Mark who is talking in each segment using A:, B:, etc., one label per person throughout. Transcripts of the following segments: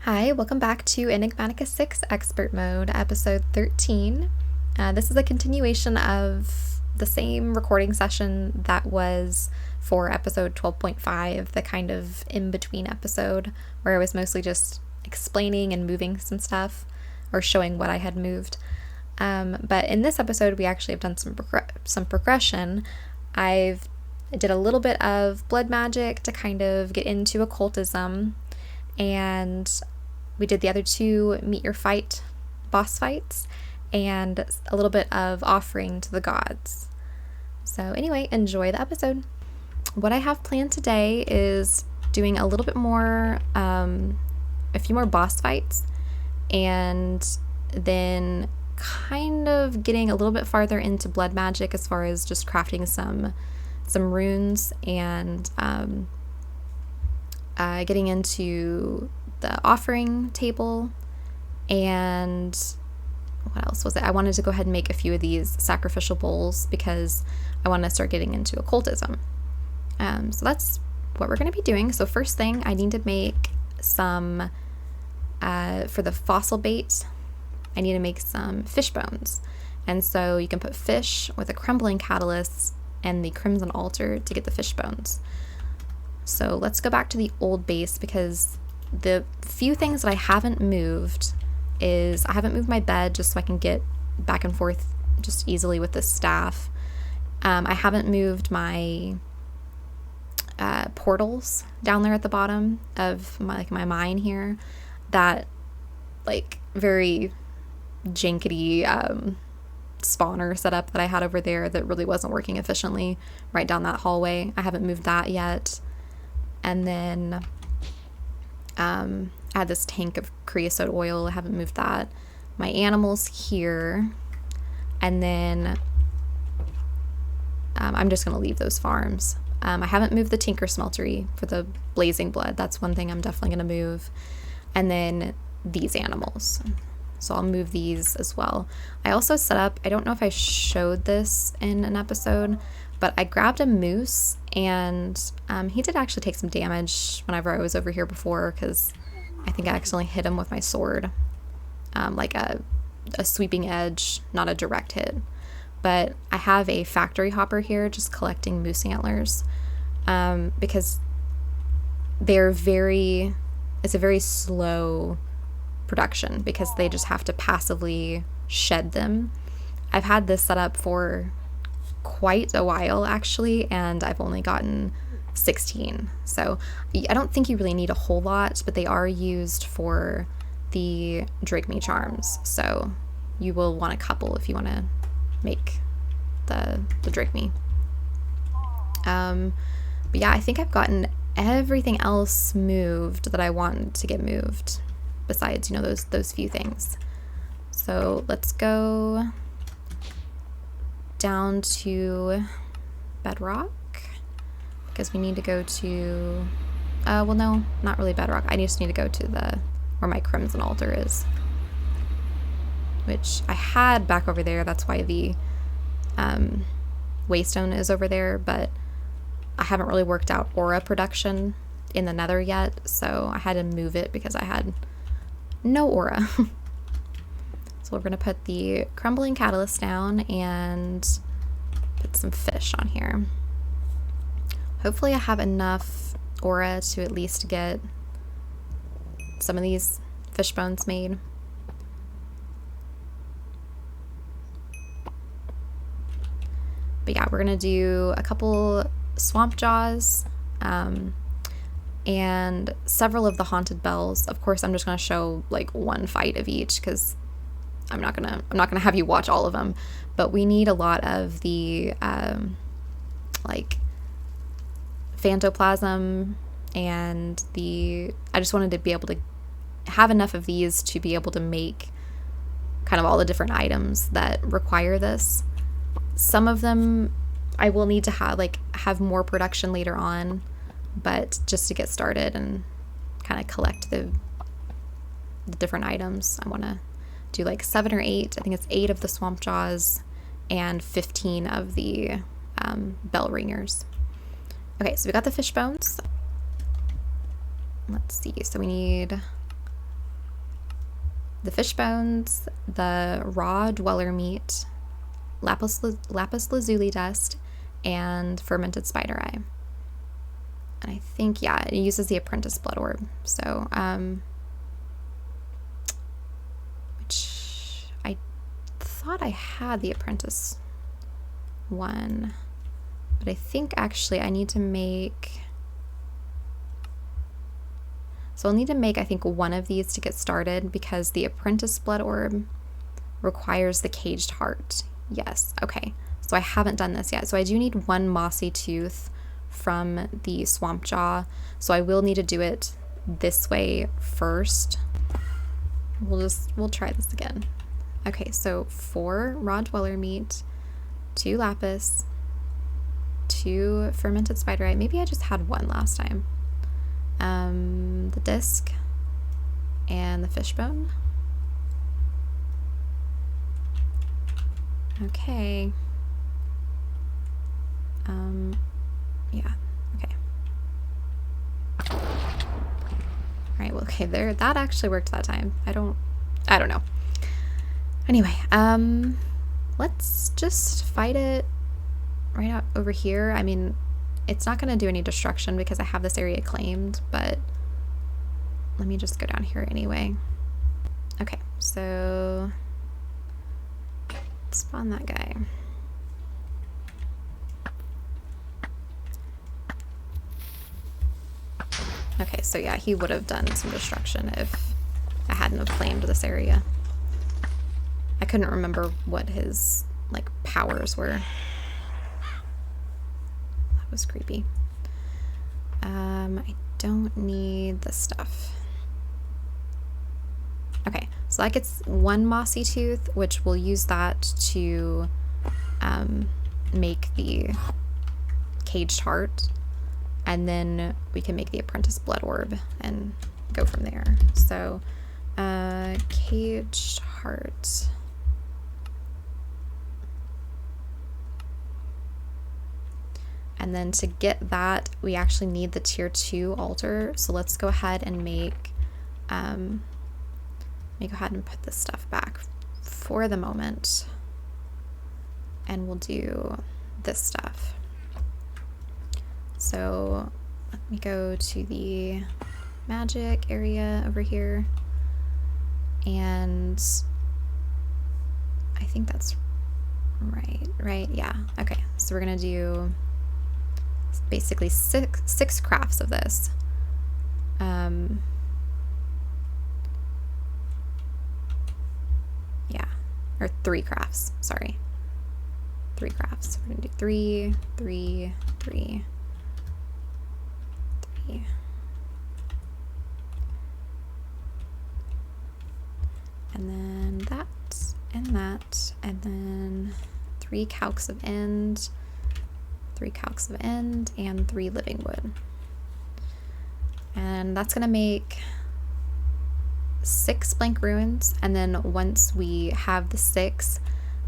A: Hi, welcome back to Enigmatica 6 Expert Mode, episode 13. This is a continuation of the same recording session that was for episode 12.5, the kind of in-between episode where I was mostly just explaining and moving some stuff, or showing what I had moved. But in this episode, we actually have done some progression. I did a little bit of blood magic to kind of get into occultism, and we did the other two meet your fight boss fights and a little bit of offering to the gods. So anyway, enjoy the episode. What I have planned today is doing a little bit more, a few more boss fights, and then kind of getting a little bit farther into blood magic as far as just crafting some runes and getting into the offering table. And what else was it? I wanted to go ahead and make a few of these sacrificial bowls because I want to start getting into occultism. So that's what we're going to be doing. So first thing, I need to make some, for the fossil bait, I need to make some fish bones. And so you can put fish with a crumbling catalyst and the crimson altar to get the fish bones. So let's go back to the old base, because the few things that I haven't moved is I haven't moved my bed just so I can get back and forth just easily with the staff. I haven't moved my portals down there at the bottom of my mine here. That very jankety spawner setup that I had over there that really wasn't working efficiently right down that hallway. I haven't moved that yet. And then I had this tank of creosote oil. I haven't moved that. My animals here. And then I'm just going to leave those farms. I haven't moved the tinker smeltery for the blazing blood. That's one thing I'm definitely going to move. And then these animals. So I'll move these as well. I also set up, I don't know if I showed this in an episode, but I grabbed a moose, and he did actually take some damage whenever I was over here before, because I think I accidentally hit him with my sword. Like a sweeping edge, not a direct hit. But I have a factory hopper here just collecting moose antlers, because it's a very slow production because they just have to passively shed them. I've had this set up for quite a while actually, and I've only gotten 16. So I don't think you really need a whole lot, but they are used for the Drink Me charms. So you will want a couple if you want to make the Drink Me. But yeah, I think I've gotten everything else moved that I want to get moved, besides, those few things. So let's go down to bedrock, because we need to go to, well, no, not really bedrock. I just need to go to where my crimson altar is, which I had back over there. That's why the waystone is over there, but I haven't really worked out aura production in the nether yet, so I had to move it because I had no aura. So we're going to put the crumbling catalyst down and put some fish on here. Hopefully I have enough aura to at least get some of these fish bones made. But yeah, we're going to do a couple swamp jaws, and several of the haunted bells. Of course, I'm just going to show one fight of each, because I'm not gonna have you watch all of them. But we need a lot of the phantoplasm, and I just wanted to be able to have enough of these to be able to make kind of all the different items that require this. Some of them I will need to have more production later on, but just to get started and kind of collect the different items, I want to do 7 or 8. I think it's 8 of the swamp jaws and 15 of the bell ringers. Okay, so we got the fish bones. Let's see, so we need the fish bones, the raw dweller meat, lapis lazuli dust, and fermented spider eye. And I think, yeah, it uses the Apprentice Blood Orb. So, which I thought I had the Apprentice one, but I think actually I need to make, so I'll need to make, I think, one of these to get started, because the Apprentice Blood Orb requires the caged heart. Yes, okay. So I haven't done this yet. So I do need one mossy tooth from the swamp jaw. So I will need to do it this way first. We'll try this again. Okay, so 4 raw dweller meat, 2 lapis, 2 fermented spider eye. Maybe I just had 1 last time. The disc and the fishbone. Okay. Yeah, okay. All right, well, okay, there, that actually worked that time. I don't know. Anyway, let's just fight it right out over here. I mean, it's not gonna do any destruction because I have this area claimed, but let me just go down here anyway. Okay, so spawn that guy. Okay, so yeah, he would have done some destruction if I hadn't have claimed this area. I couldn't remember what his, like, powers were. That was creepy. I don't need this stuff. Okay, so that gets 1 mossy tooth, which we'll use that to make the caged heart. And then we can make the Apprentice Blood Orb and go from there. So, caged heart. And then to get that, we actually need the tier 2 altar. So let's go ahead and make, let me go ahead and put this stuff back for the moment. And we'll do this stuff. So let me go to the magic area over here, and I think that's right? Yeah, okay. So we're gonna do basically six crafts of this. Yeah, or 3 crafts, sorry. 3 crafts. We're gonna do 3, 3, 3. And then that, and then 3 calcs of end, 3 calcs of end, and 3 living wood. And that's gonna make 6 blank ruins, and then once we have the 6,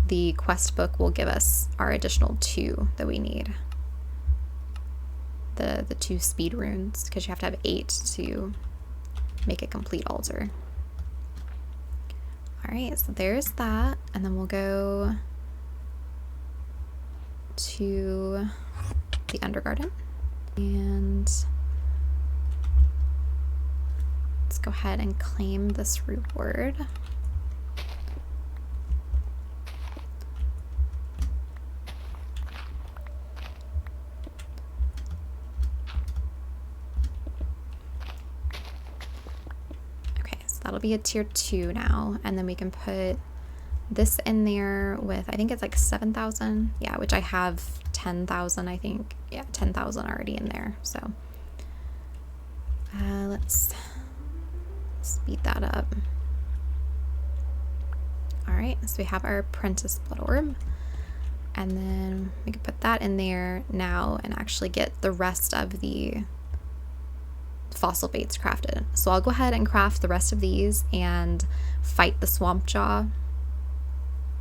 A: the quest book will give us our additional 2 that we need. The 2 speed runes, because you have to have 8 to make a complete altar. Alright, so there's that, and then we'll go to the Undergarden, and let's go ahead and claim this reward. That'll be a tier 2 now, and then we can put this in there with, I think it's like 7,000, yeah, which I have 10,000, I think, yeah, 10,000 already in there. So let's speed that up. All right, so we have our Apprentice Blood Orb, and then we can put that in there now and actually get the rest of the fossil baits crafted. So I'll go ahead and craft the rest of these and fight the swamp jaw.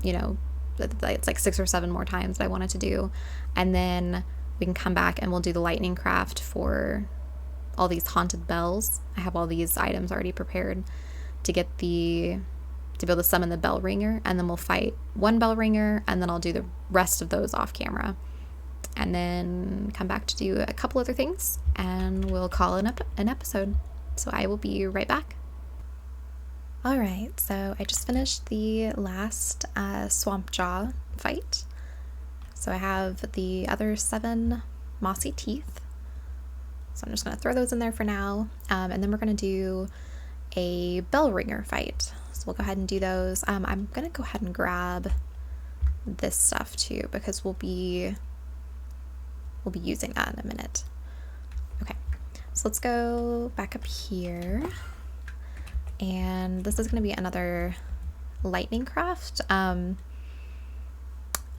A: You know, it's like 6 or 7 more times that I wanted to do, and then we can come back and we'll do the lightning craft for all these haunted bells. I have all these items already prepared to get the to be able to summon the bell ringer, and then we'll fight one bell ringer, and then I'll do the rest of those off camera, and then come back to do a couple other things, and we'll call it an episode. So I will be right back. All right, so I just finished the last Swamp Jaw fight. So I have the other 7 mossy teeth. So I'm just going to throw those in there for now, and then we're going to do a bell ringer fight. So we'll go ahead and do those. I'm going to go ahead and grab this stuff too, because we'll be using that in a minute. Okay, so let's go back up here, and this is going to be another lightning craft.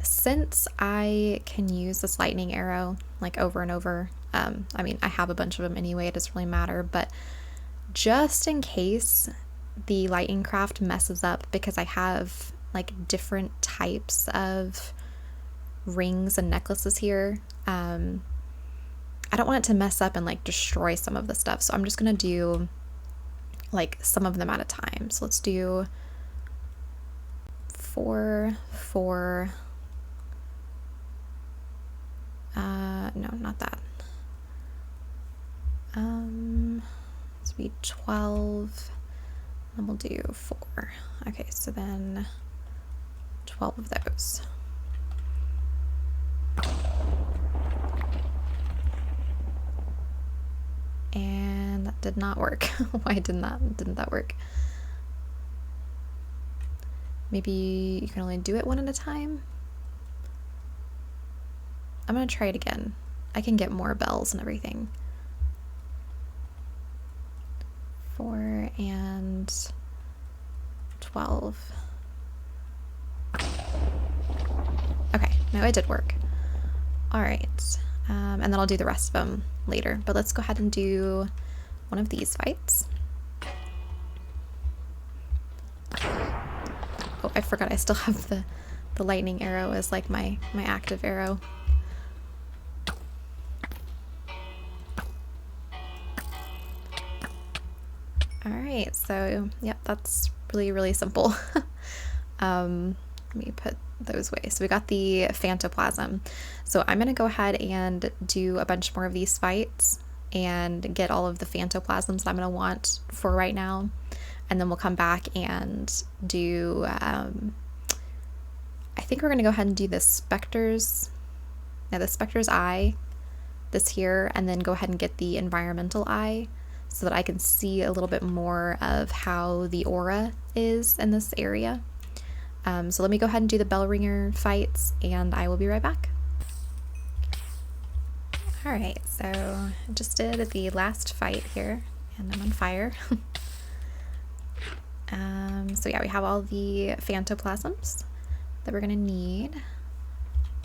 A: Since I can use this lightning arrow like over and over, I mean, I have a bunch of them anyway, it doesn't really matter, but just in case the lightning craft messes up, because I have like different types of rings and necklaces here, I don't want it to mess up and like destroy some of the stuff, so I'm just gonna do like some of them at a time. So let's do 4, 4, no, not that. This will be 12, and we'll do 4. Okay, so then 12 of those. And that did not work. Why didn't that work? Maybe you can only do it one at a time? I'm gonna try it again. I can get more bells and everything. 4 and 12. Okay, no, it did work. All right, and then I'll do the rest of them later, but let's go ahead and do one of these fights. Oh, I forgot I still have the lightning arrow as like my active arrow. All right, so yep, that's really simple. Let me put those away. So we got the Phantoplasm. So I'm gonna go ahead and do a bunch more of these fights and get all of the Phantoplasms that I'm gonna want for right now, and then we'll come back and do I think we're gonna go ahead and do the Spectre's Eye, this here, and then go ahead and get the Environmental Eye, so that I can see a little bit more of how the aura is in this area. So let me go ahead and do the bell ringer fights, and I will be right back. All right, so I just did the last fight here, and I'm on fire. So yeah, we have all the Phantoplasms that we're gonna need,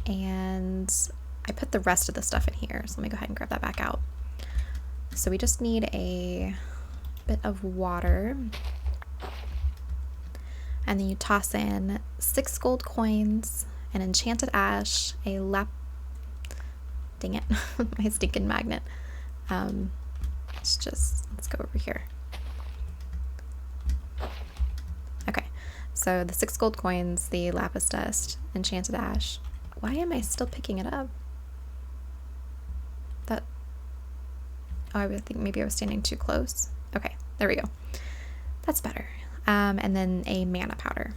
A: and I put the rest of the stuff in here, so let me go ahead and grab that back out. So we just need a bit of water, and then you toss in 6 gold coins, an enchanted ash, a dang it, my stinking magnet. Let's go over here. Okay, so the 6 gold coins, the lapis dust, enchanted ash. Why am I still picking it up? Oh, I would think maybe I was standing too close. Okay, there we go. That's better. And then a mana powder.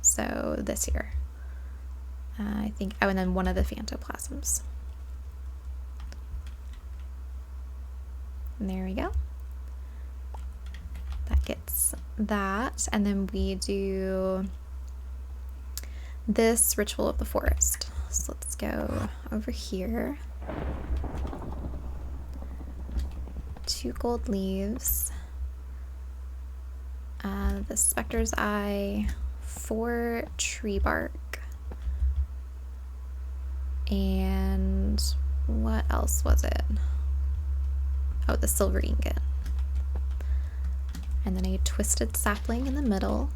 A: So this here. I think, oh, and then one of the Phantoplasms. And there we go. That gets that. And then we do this Ritual of the Forest. So let's go over here. 2 gold leaves, the Spectre's Eye, 4 tree bark, and what else was it? Oh, the silver ingot, and then a twisted sapling in the middle.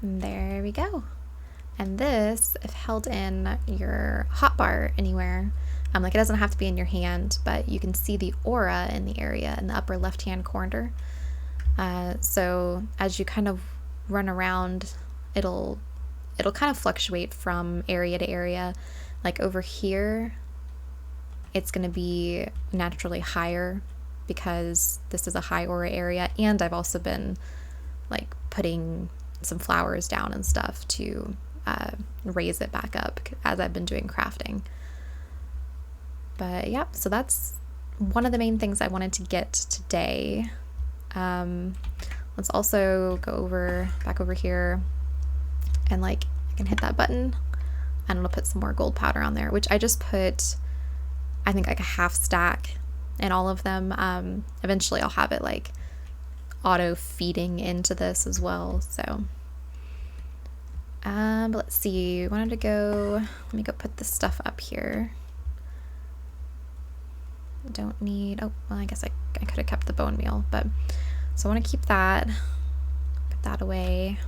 A: And there we go. And this, if held in your hotbar anywhere, Like it doesn't have to be in your hand, but you can see the aura in the area in the upper left-hand corner. So as you kind of run around, it'll kind of fluctuate from area to area. Like over here, it's going to be naturally higher because this is a high aura area, and I've also been like putting some flowers down and stuff to raise it back up as I've been doing crafting. But yeah, so that's one of the main things I wanted to get today. Let's also go back over here, and like I can hit that button and it'll put some more gold powder on there, which I just put, I think, like a half stack in all of them. Eventually I'll have it like auto feeding into this as well. So but let's see, let me go put this stuff up here. Don't need, oh well, I guess I could have kept the bone meal, but so I want to keep that, put that away.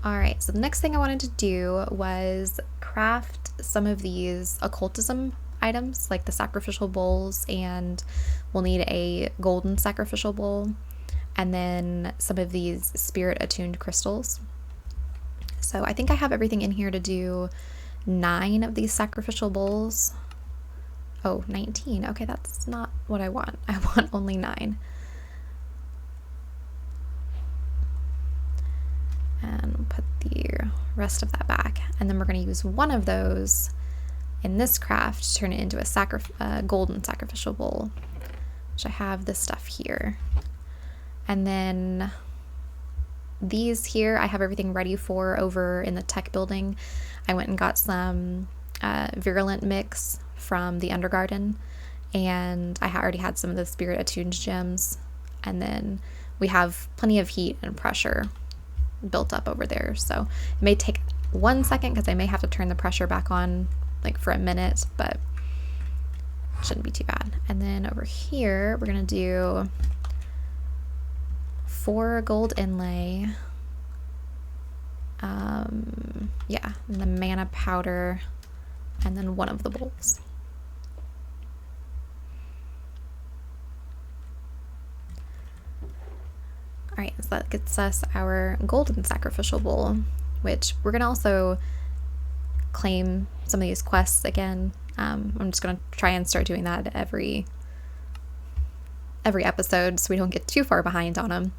A: Alright, so the next thing I wanted to do was craft some of these occultism items, like the sacrificial bowls, and we'll need a golden sacrificial bowl, and then some of these spirit attuned crystals. So I think I have everything in here to do 9 of these sacrificial bowls. Oh, 19. Okay, that's not what I want. I want only 9. And we'll put the rest of that back. And then we're going to use one of those in this craft to turn it into a golden sacrificial bowl, which I have this stuff here. And then these here, I have everything ready for over in the tech building. I went and got some virulent mix from the Undergarden, and I already had some of the spirit attuned gems, and then we have plenty of heat and pressure built up over there, so it may take 1 second because I may have to turn the pressure back on like for a minute, but it shouldn't be too bad. And then over here we're gonna do 4 gold inlay, yeah, and the mana powder, and then 1 of the bowls. Alright, so that gets us our golden sacrificial bowl, which we're gonna also claim some of these quests again. I'm just gonna try and start doing that every episode so we don't get too far behind on them.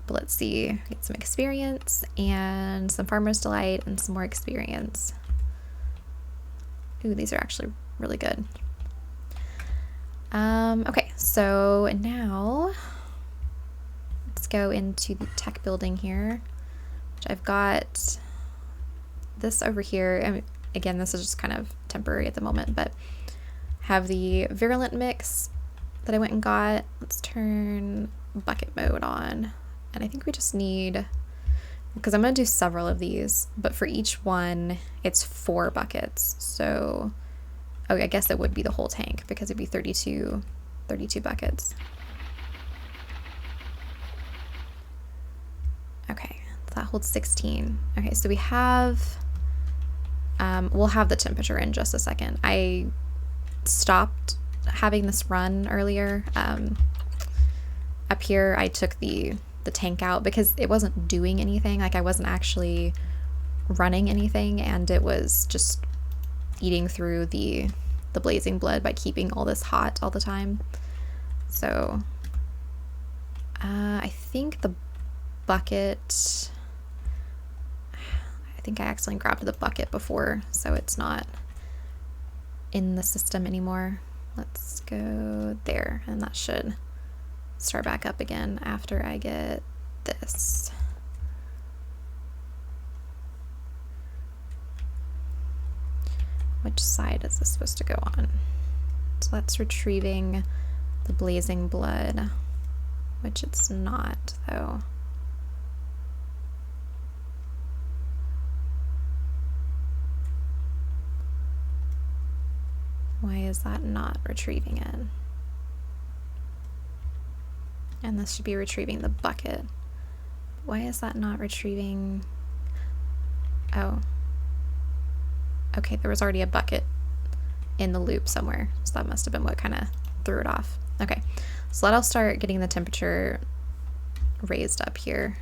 A: But let's see, get some experience and some Farmer's Delight and some more experience. Ooh, these are actually really good. Okay, so now let's go into the tech building here, which I've got this over here. I mean, again, this is just kind of temporary at the moment, but have the virulent mix that I went and got. Let's turn bucket mode on. And I think we just need, because I'm going to do several of these, but for each one, it's 4 buckets. So, oh, I guess it would be the whole tank because it'd be 32 buckets. Okay, so that holds 16. Okay, so we have, we'll have the temperature in just a second. I stopped having this run earlier. Up here, I took the tank out because it wasn't doing anything. Like I wasn't actually running anything, and it was just eating through the blazing blood by keeping all this hot all the time. So I think the bucket, I think I accidentally grabbed the bucket before, so it's not in the system anymore. Let's go there, and that should start back up again after I get this. Which side is this supposed to go on? So that's retrieving the blazing blood, which it's not though. Why is that not retrieving it? And this should be retrieving the bucket. Why is that not retrieving? Oh. Okay, there was already a bucket in the loop somewhere, so that must have been what kind of threw it off. Okay, so that'll start getting the temperature raised up here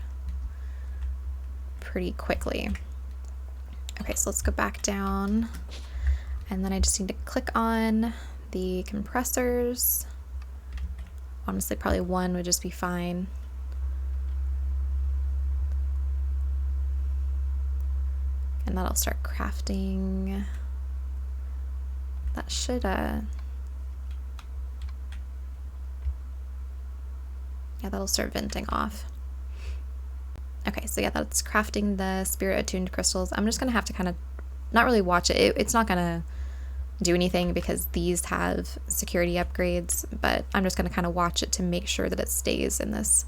A: pretty quickly. Okay, so let's go back down, and then I just need to click on the compressors. Honestly, probably one would just be fine. And that'll start crafting. That should, yeah, that'll start venting off. Okay, so yeah, that's crafting the spirit attuned crystals. I'm just gonna have to kind of not really watch it. It's not gonna do anything because these have security upgrades, but I'm just gonna kind of watch it to make sure that it stays in this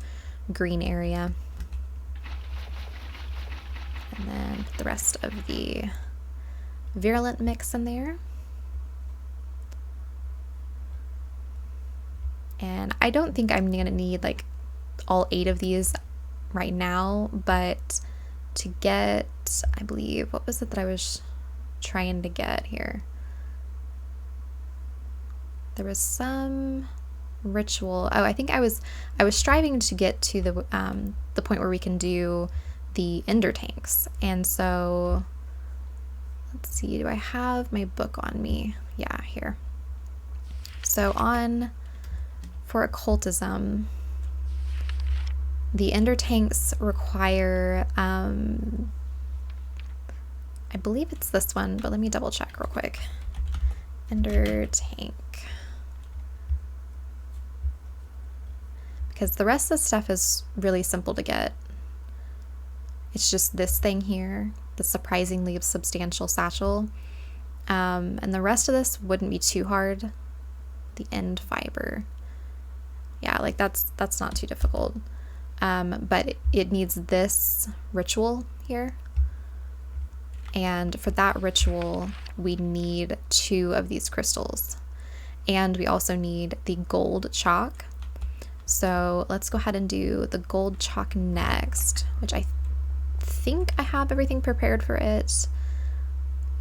A: green area. And then put the rest of the virulent mix in there. And I don't think I'm gonna need like all 8 of these right now, but to get, I believe, what was it that I was trying to get here? There was some ritual. Oh, I think I was striving to get to the point where we can do the ender tanks. And so let's see, do I have my book on me? Yeah, here. So for occultism, the ender tanks require, I believe it's this one, but let me double check real quick. Ender tank. Because the rest of the stuff is really simple to get. It's just this thing here, the surprisingly substantial satchel. And the rest of this wouldn't be too hard. The end fiber. Yeah, like that's not too difficult. But it needs this ritual here. And for that ritual, we need 2 of these crystals. And we also need the gold chalk. So let's go ahead and do the gold chalk next, which I think I have everything prepared for it.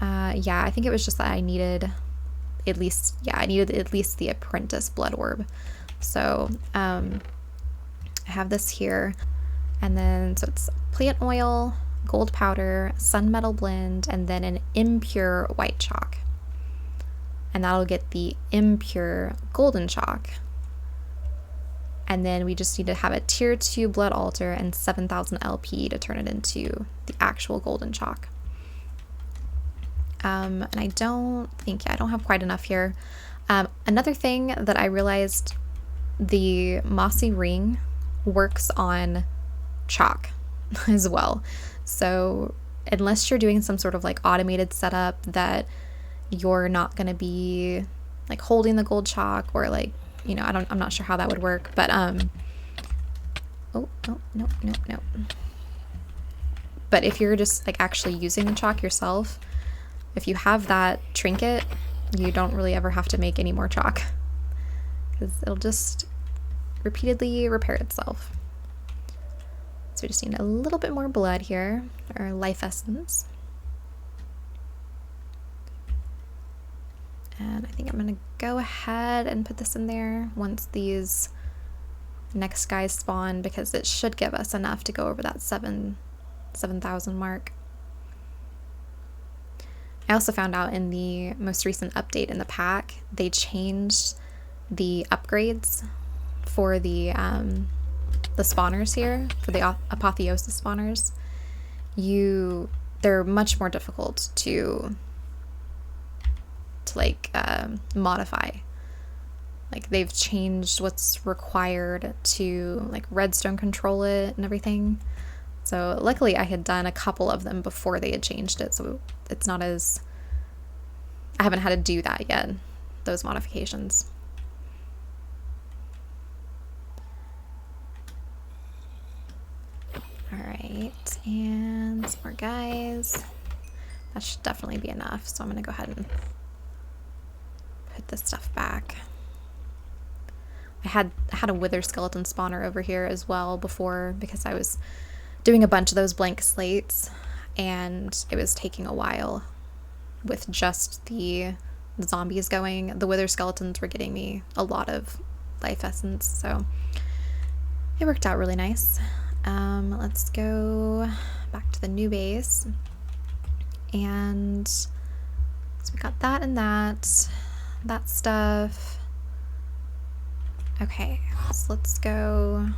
A: Yeah, I think it was just that I needed at least the Apprentice Blood Orb. So I have this here, and then so it's plant oil, gold powder, sunmetal blend, and then an impure white chalk. And that'll get the impure golden chalk. And then we just need to have a tier 2 blood altar and 7,000 LP to turn it into the actual golden chalk. And I don't have quite enough here. Another thing that I realized, the mossy ring works on chalk as well. So unless you're doing some sort of like automated setup that you're not going to be like holding the gold chalk, or like, you know, I'm not sure how that would work, but oh no. But if you're just like actually using the chalk yourself, if you have that trinket, you don't really ever have to make any more chalk, because it'll just repeatedly repair itself. So we just need a little bit more blood here, or life essence. And I think I'm gonna go ahead and put this in there once these next guys spawn, because it should give us enough to go over that 7,000 mark. I also found out in the most recent update in the pack, they changed the upgrades for the spawners here, for the apotheosis spawners. They're much more difficult to like modify. Like they've changed what's required to like redstone control it and everything. So luckily I had done a couple of them before they had changed it, so it's not as, I haven't had to do that yet, those modifications. Alright, and some more guys. That should definitely be enough, so I'm gonna go ahead and put this stuff back. I had a wither skeleton spawner over here as well before, because I was doing a bunch of those blank slates and it was taking a while. with just the zombies going. The wither skeletons were getting me a lot of life essence, so it worked out really nice. Let's go back to the new base, and so we got that and that stuff. Okay, so let's go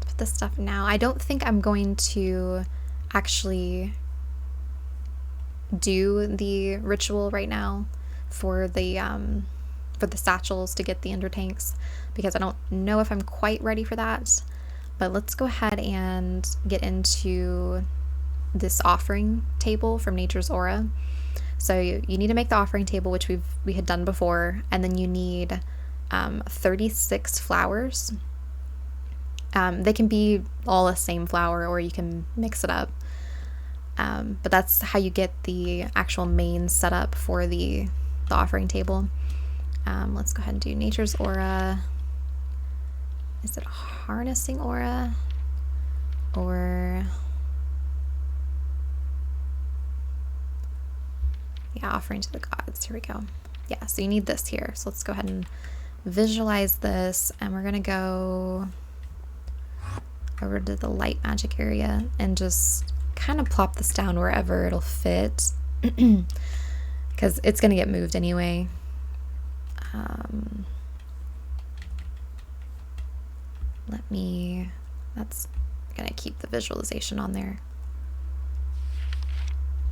A: put this stuff now. I don't think I'm going to actually do the ritual right now for the satchels to get the ender tanks, because I don't know if I'm quite ready for that. But let's go ahead and get into this offering table from Nature's Aura. So you need to make the offering table, which we had done before, and then you need 36 flowers. They can be all the same flower, or you can mix it up. But that's how you get the actual main setup for the offering table. Let's go ahead and do Nature's Aura. Is it a Harnessing Aura? Or... yeah, Offering to the Gods. Here we go. Yeah, so you need this here. So let's go ahead and visualize this, and we're gonna go over to the light magic area and just kind of plop this down wherever it'll fit, because it's gonna get moved anyway. That's gonna keep the visualization on there.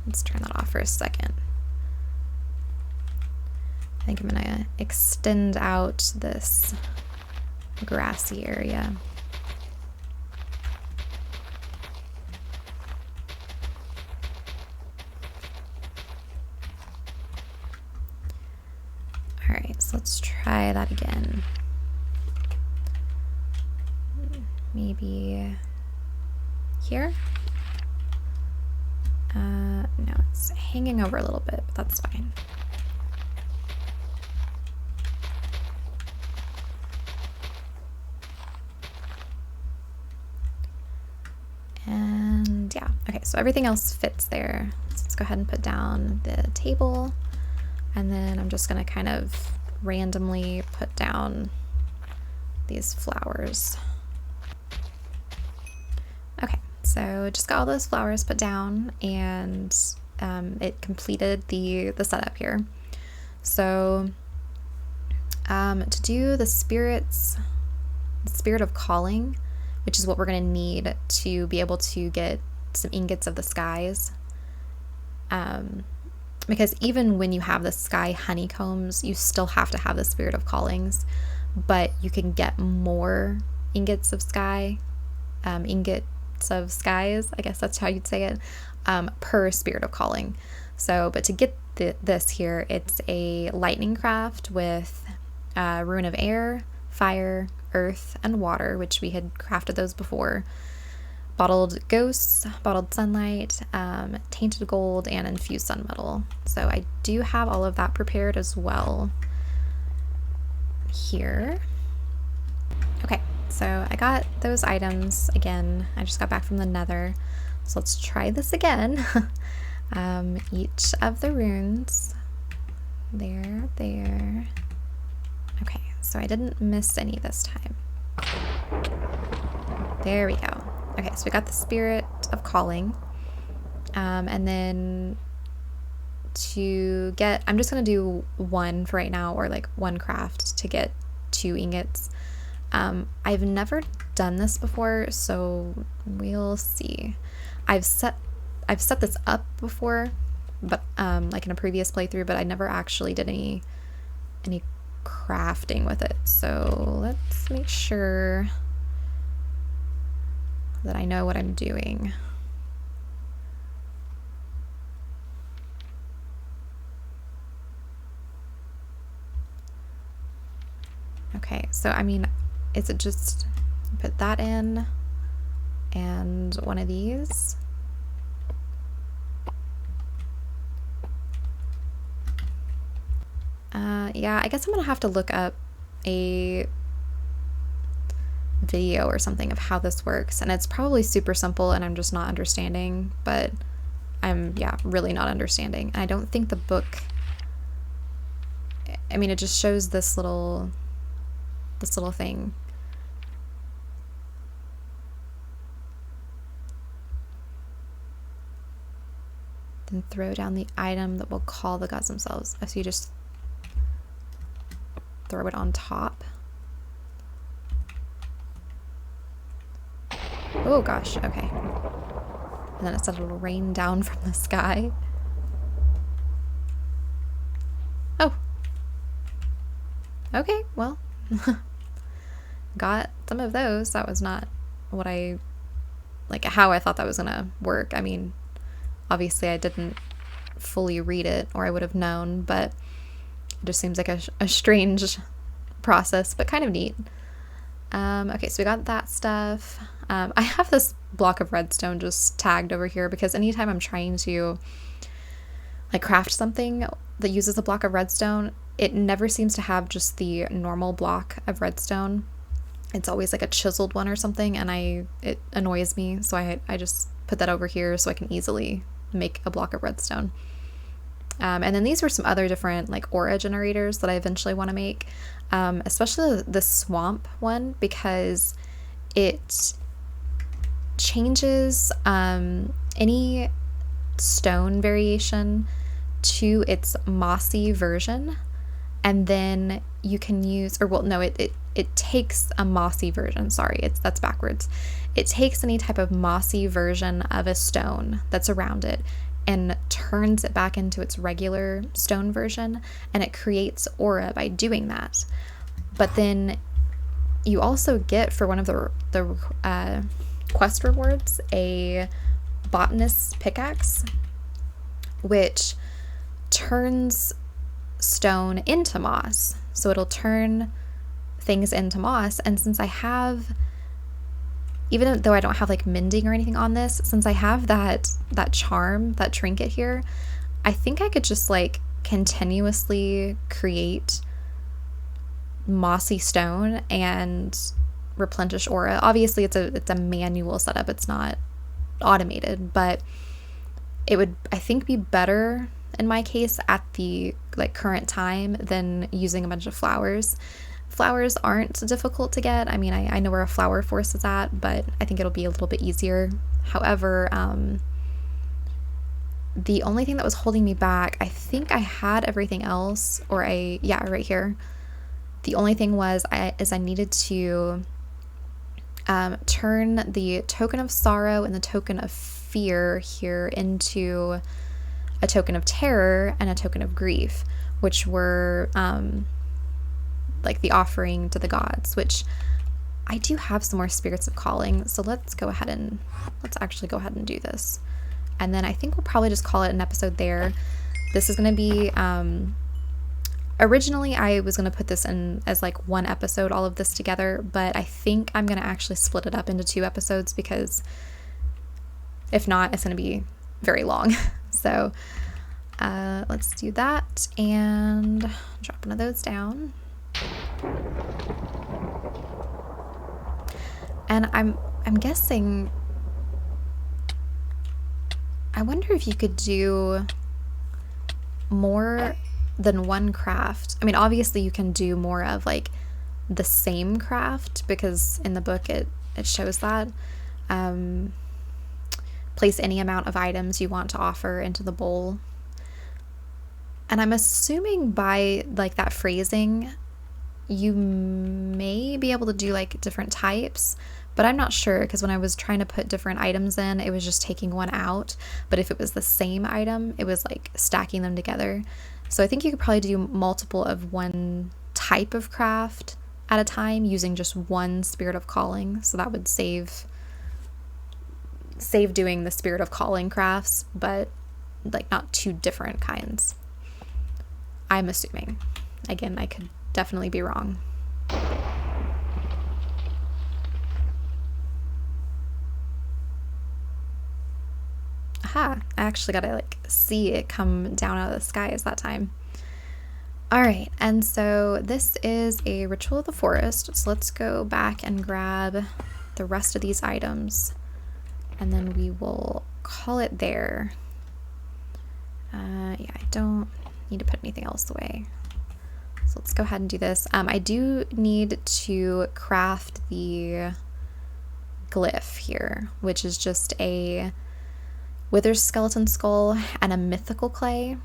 A: Let's turn that off for a second. I think I'm gonna extend out this grassy area. All right, so let's try that again. Maybe here? No, it's hanging over a little bit, but that's fine. And yeah, okay, so everything else fits there. So let's go ahead and put down the table, and then I'm just gonna kind of randomly put down these flowers. Okay, so just got all those flowers put down, and it completed the setup here. So to do the spirit of calling, which is what we're going to need to be able to get some ingots of the skies, because even when you have the sky honeycombs, you still have to have the spirit of callings, but you can get more ingots of skies, I guess that's how you'd say it, per spirit of calling. So, but to get this here, it's a lightning craft with rune of air, fire, earth, and water, which we had crafted those before. Bottled ghosts, bottled sunlight, tainted gold, and infused sun metal. So I do have all of that prepared as well here. Okay, so I got those items again. I just got back from the nether. So let's try this again. Each of the runes. There. Okay, so I didn't miss any this time. There we go. Okay, so we got the spirit of calling. And then to get, I'm just going to do one for right now, or like one craft to get 2 ingots. I've never done this before, so we'll see. I've set this up before, but like in a previous playthrough, but I never actually did any crafting with it. So let's make sure that I know what I'm doing. Okay, so I mean, is it just put that in and one of these? Yeah, I guess I'm gonna have to look up a video or something of how this works, and it's probably super simple and I'm just not understanding, but I'm, yeah, really not understanding. And I don't think the book, I mean, it just shows this little thing. Then throw down the item that will call the gods themselves. So you just throw it on top. Oh gosh, okay. And then it said it'll rain down from the sky. Oh. Okay, well. Got some of those. That was not what how I thought that was gonna work. I mean, obviously I didn't fully read it or I would have known, but it just seems like a strange process, but kind of neat. Okay, so we got that stuff. I have this block of redstone just tagged over here because anytime I'm trying to craft something that uses a block of redstone, it never seems to have just the normal block of redstone. It's always like a chiseled one or something, and it annoys me, so I just put that over here so I can easily make a block of redstone. And then these were some other different aura generators that I eventually want to make, especially the swamp one, because it changes any stone variation to its mossy version, and then you can use, it takes a mossy version, that's backwards. It takes any type of mossy version of a stone that's around it and turns it back into its regular stone version, and it creates aura by doing that. But then you also get, for one of the quest rewards, a botanist's pickaxe, which turns stone into moss. So it'll turn things into moss, and since I have, even though I don't have mending or anything on this, since I have that charm, that trinket here, I think I could just continuously create mossy stone and replenish aura. Obviously it's a manual setup, it's not automated, but it would, I think, be better in my case at the current time than using a bunch of flowers. Flowers aren't difficult to get. I mean, I know where a flower force is at, but I think it'll be a little bit easier. However, the only thing that was holding me back, I think I had everything else, right here. The only thing was I needed to turn the token of sorrow and the token of fear here into a token of terror and a token of grief, which were the offering to the gods, which I do have some more spirits of calling, so let's actually go ahead and do this. And then I think we'll probably just call it an episode there. This is going to be, originally I was going to put this in as one episode, all of this together, but I think I'm going to actually split it up into 2 episodes, because if not, it's going to be very long. So let's do that and drop one of those down. And I'm guessing, I wonder if you could do more than one craft. I mean, obviously you can do more of the same craft, because in the book it shows that. Place any amount of items you want to offer into the bowl. And I'm assuming by that phrasing, you may be able to do different types, but I'm not sure, because when I was trying to put different items in, it was just taking one out. But if it was the same item, it was stacking them together. So I think you could probably do multiple of one type of craft at a time using just one spirit of calling. So that would save doing the spirit of calling crafts, but not 2 different kinds. I'm assuming. Again, I could definitely be wrong. Aha, I actually got to see it come down out of the skies that time. All right, and so this is a Ritual of the Forest. So let's go back and grab the rest of these items, and then we will call it there. don't need to put anything else away. So let's go ahead and do this. I do need to craft the glyph here, which is just a wither skeleton skull and a mythical clay,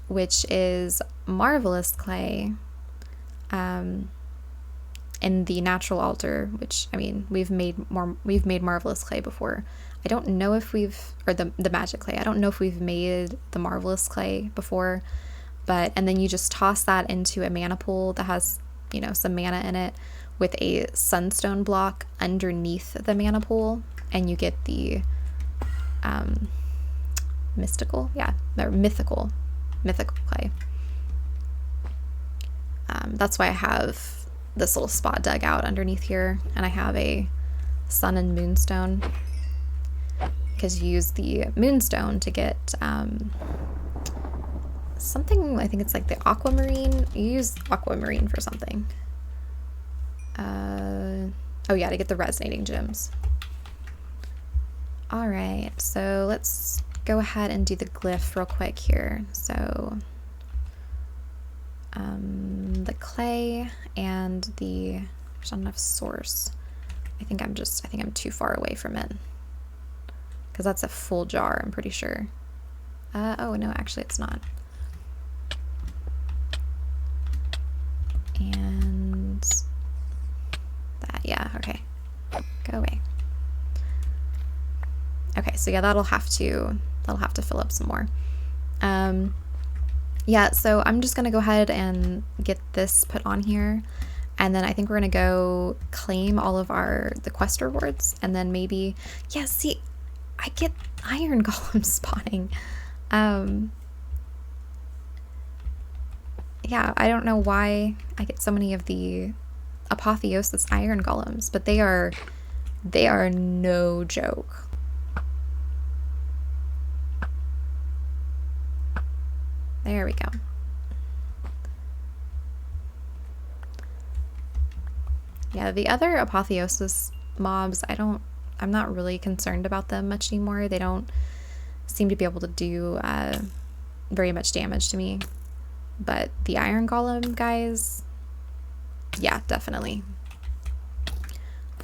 A: which is marvelous clay in the natural altar, which, I mean, we've made marvelous clay before. I don't know if or the magic clay, I don't know if we've made the marvelous clay before, and then you just toss that into a mana pool that has, you know, some mana in it with a sunstone block underneath the mana pool, and you get the mythical clay. That's why I have this little spot dug out underneath here, and I have a sun and moonstone, because you use the moonstone to get something, I think it's like the aquamarine. You use aquamarine for something. Oh yeah, to get the resonating gems. Alright, so let's go ahead and do the glyph real quick here. So the clay and there's not enough source. I think I'm too far away from it, because that's a full jar, I'm pretty sure. Oh no, actually it's not. And that, yeah, okay, go away. Okay, so yeah, that'll have to fill up some more. Yeah, so I'm just gonna go ahead and get this put on here, and then I think we're gonna go claim all of the quest rewards, and then maybe, yeah, see, I get iron golem spawning. Yeah, I don't know why I get so many of the apotheosis iron golems, but they are no joke. There we go. Yeah, the other apotheosis mobs, I'm not really concerned about them much anymore. They don't seem to be able to do very much damage to me. But the iron golem guys, yeah, definitely.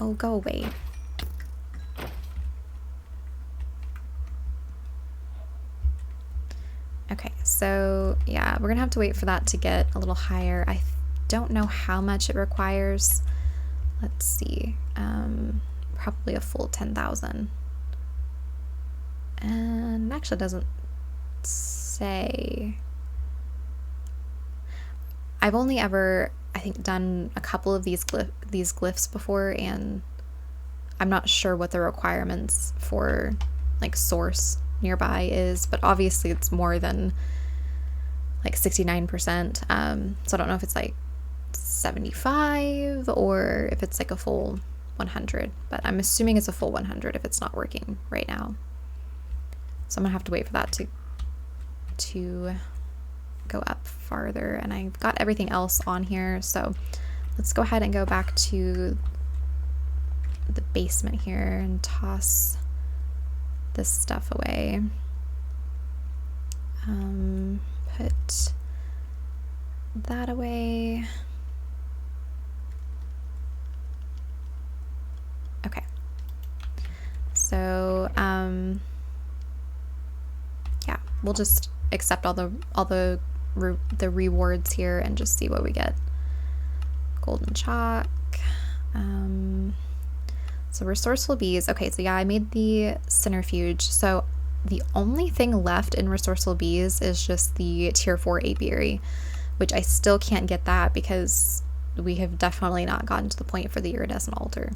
A: Oh, go away. Okay, so yeah, we're gonna have to wait for that to get a little higher. I don't know how much it requires. Let's see, probably a full 10,000. And actually it doesn't say. I've only ever, I think, done a couple of these glyphs before, and I'm not sure what the requirements for like source nearby is, but obviously it's more than like 69%. So I don't know if it's like 75 or if it's like a full 100, but I'm assuming it's a full 100 if it's not working right now. So I'm gonna have to wait for that to go up farther, and I've got everything else on here, so let's go ahead and go back to the basement here and toss this stuff away. Put that away. Okay, so yeah, we'll just accept all the rewards here and just see what we get. Golden chalk. So resourceful bees. Okay, so yeah, I made the centrifuge. So the only thing left in resourceful bees is just the tier 4 apiary, which I still can't get that because we have definitely not gotten to the point for the iridescent altar.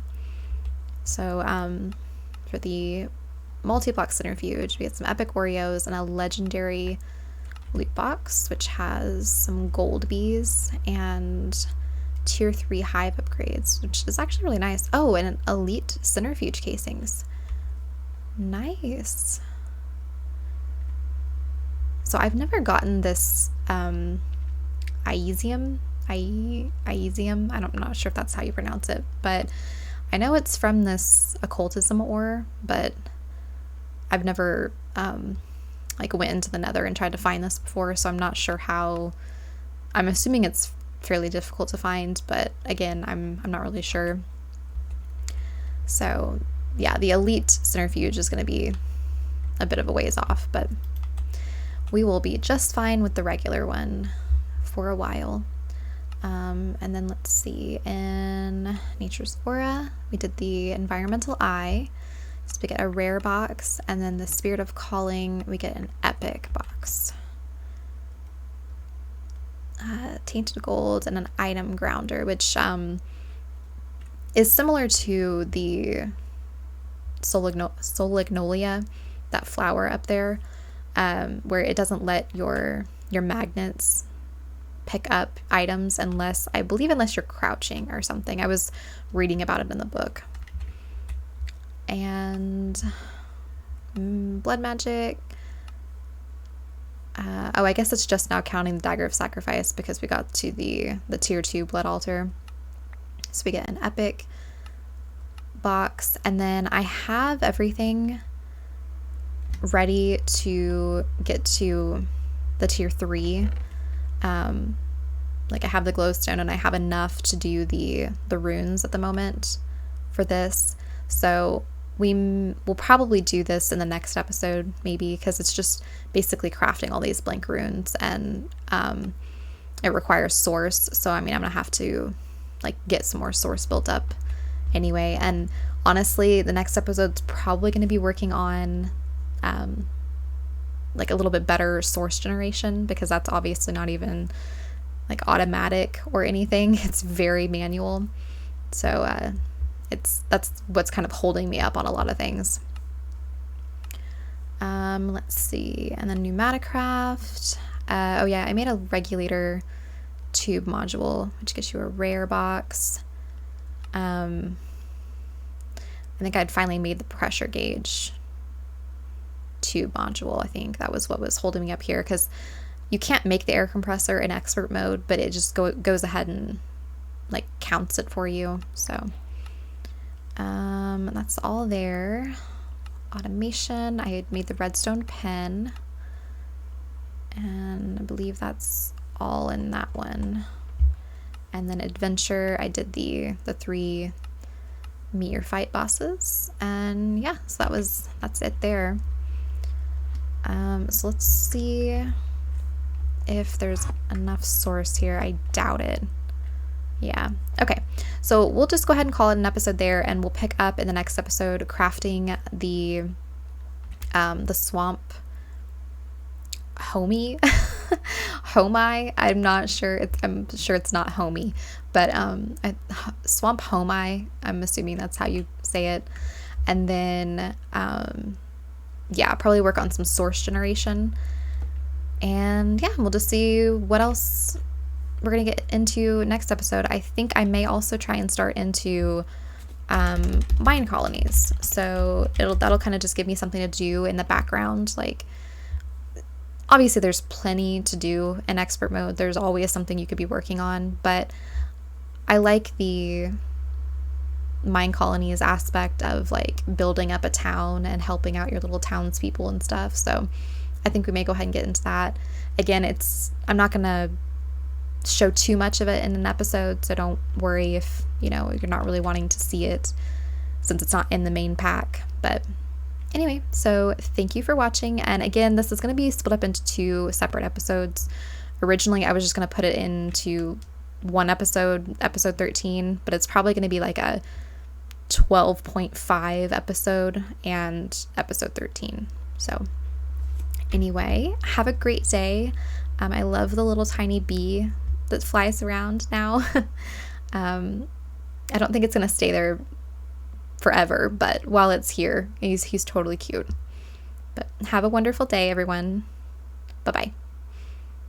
A: So for the multi-block centrifuge, we get some epic Oreos and a legendary loot box, which has some gold bees and tier 3 hive upgrades, which is actually really nice. Oh, and an elite centrifuge casings. Nice. So I've never gotten this Iesium. I'm not sure if that's how you pronounce it, but I know it's from this occultism ore, but I've never like went into the Nether and tried to find this before, so I'm not sure how. I'm assuming it's fairly difficult to find, but again, I'm not really sure. So yeah, the elite centrifuge is going to be a bit of a ways off, but we will be just fine with the regular one for a while. And then let's see, in Nature's Aura, we did the Environmental Eye, so we get a rare box, and then the Spirit of Calling, we get an epic box. Tainted Gold and an Item Grounder, which is similar to the Solignolia, that flower up there, where it doesn't let your magnets pick up items unless you're crouching or something. I was reading about it in the book. And Blood Magic. I guess it's just now counting the Dagger of Sacrifice because we got to the tier 2 Blood Altar. So we get an epic box, and then I have everything ready to get to the tier 3. Like I have the glowstone and I have enough to do the runes at the moment for this. So we'll probably do this in the next episode, maybe, because it's just basically crafting all these blank runes, and it requires source. So I mean, I'm gonna have to like get some more source built up anyway. And honestly, the next episode's probably going to be working on like a little bit better source generation, because that's obviously not even like automatic or anything. It's very manual. So that's what's kind of holding me up on a lot of things. Let's see, and then Pneumaticraft. Oh yeah, I made a regulator tube module, which gets you a rare box. I think I'd finally made the pressure gauge tube module. I think that was what was holding me up here, because you can't make the air compressor in expert mode, but it just goes ahead and like counts it for you. So that's all there. Automation, I had made the redstone pen, and I believe that's all in that one. And then adventure, I did the 3 meet your fight bosses, and yeah, so that's it there. So let's see if there's enough source here. I doubt it. Yeah, okay, so we'll just go ahead and call it an episode there, and we'll pick up in the next episode crafting the swamp homie. Homai, I'm sure it's not homie, but swamp homai, I'm assuming that's how you say it. And then yeah, probably work on some source generation, and yeah, we'll just see what else we're gonna get into next episode. I think I may also try and start into mine colonies, so that'll kind of just give me something to do in the background. Like, obviously there's plenty to do in expert mode, there's always something you could be working on, but I like the mine colonies aspect of like building up a town and helping out your little townspeople and stuff. So I think we may go ahead and get into that. Again, I'm not gonna show too much of it in an episode, so don't worry if you're not really wanting to see it, since it's not in the main pack. But anyway, so thank you for watching, and again, this is going to be split up into 2 separate episodes. Originally I was just going to put it into one episode 13, but it's probably going to be like a 12.5 episode and episode 13. So anyway, have a great day. I love the little tiny bee that flies around now. I don't think it's going to stay there forever, but while it's here, he's totally cute. But have a wonderful day, everyone. Bye-bye.